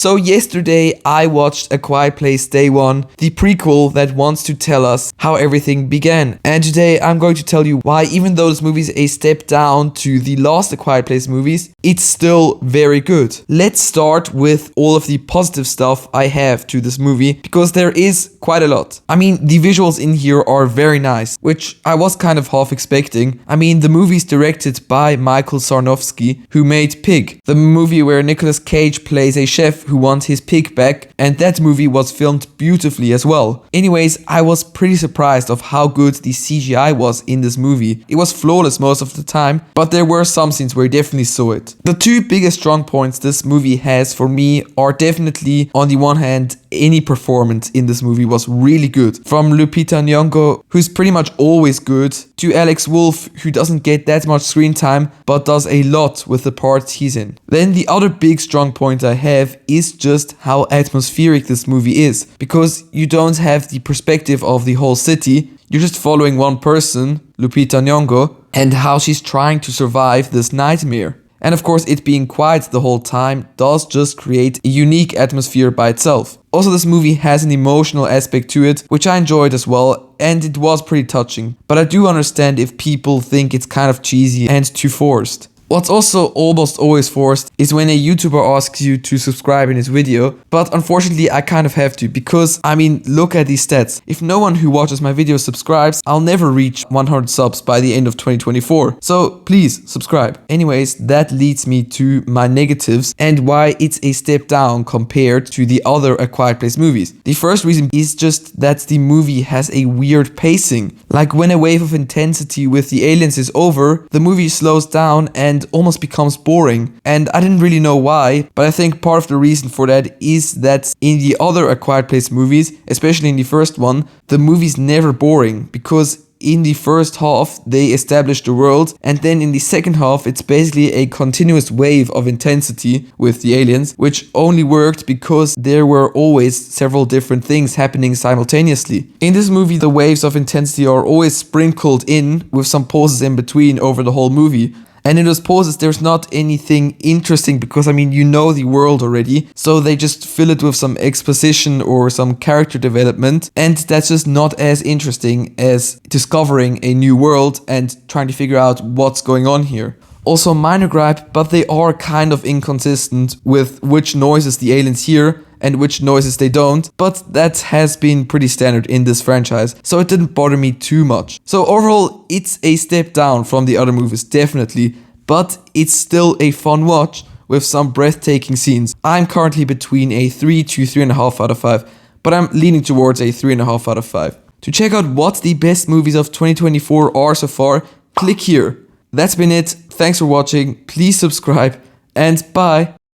So yesterday I watched A Quiet Place Day 1, the prequel that wants to tell us how everything began. And today I'm going to tell you why, even though this movie is a step down to the last A Quiet Place movies, it's still very good. Let's start with all of the positive stuff I have to this movie, because there is quite a lot. I mean, the visuals in here are very nice, which I was kind of half expecting. I mean, the movie's directed by Michael Sarnowski, who made Pig, the movie where Nicolas Cage plays a chef who wants his pig back, and that movie was filmed beautifully as well. Anyways, I was pretty surprised of how good the CGI was in this movie. It was flawless most of the time, but there were some scenes where you definitely saw it. The two biggest strong points this movie has for me are definitely, on the one hand, any performance in this movie was really good. From Lupita Nyong'o, who's pretty much always good, to Alex Wolff, who doesn't get that much screen time, but does a lot with the parts he's in. Then the other big strong point I have is just how atmospheric this movie is, because you don't have the perspective of the whole city, you're just following one person, Lupita Nyong'o, and how she's trying to survive this nightmare. And of course, it being quiet the whole time does just create a unique atmosphere by itself. Also, this movie has an emotional aspect to it, which I enjoyed as well, and it was pretty touching. But I do understand if people think it's kind of cheesy and too forced. What's also almost always forced is when a YouTuber asks you to subscribe in his video, but unfortunately I kind of have to, because I mean, look at these stats. If no one who watches my videos subscribes, I'll never reach 100 subs by the end of 2024. So please subscribe. Anyways, that leads me to my negatives and why it's a step down compared to the other A Quiet Place movies. The first reason is just that the movie has a weird pacing. Like when a wave of intensity with the aliens is over, the movie slows down and almost becomes boring, and I didn't really know why, but I think part of the reason for that is that in the other A Quiet Place movies, especially in the first one, the movie's never boring, because in the first half they establish the world, and then in the second half it's basically a continuous wave of intensity with the aliens, which only worked because there were always several different things happening simultaneously. In this movie, the waves of intensity are always sprinkled in with some pauses in between over the whole movie. And in those pauses, there's not anything interesting because, I mean, you know the world already. So they just fill it with some exposition or some character development. And that's just not as interesting as discovering a new world and trying to figure out what's going on here. Also, minor gripe, but they are kind of inconsistent with which noises the aliens hear and which noises they don't, but that has been pretty standard in this franchise, so it didn't bother me too much. So overall, it's a step down from the other movies, definitely, but it's still a fun watch with some breathtaking scenes. I'm currently between a 3 to 3.5 out of 5, but I'm leaning towards a 3.5 out of 5. To check out what the best movies of 2024 are so far, click here. That's been it. Thanks for watching. Please subscribe, and bye.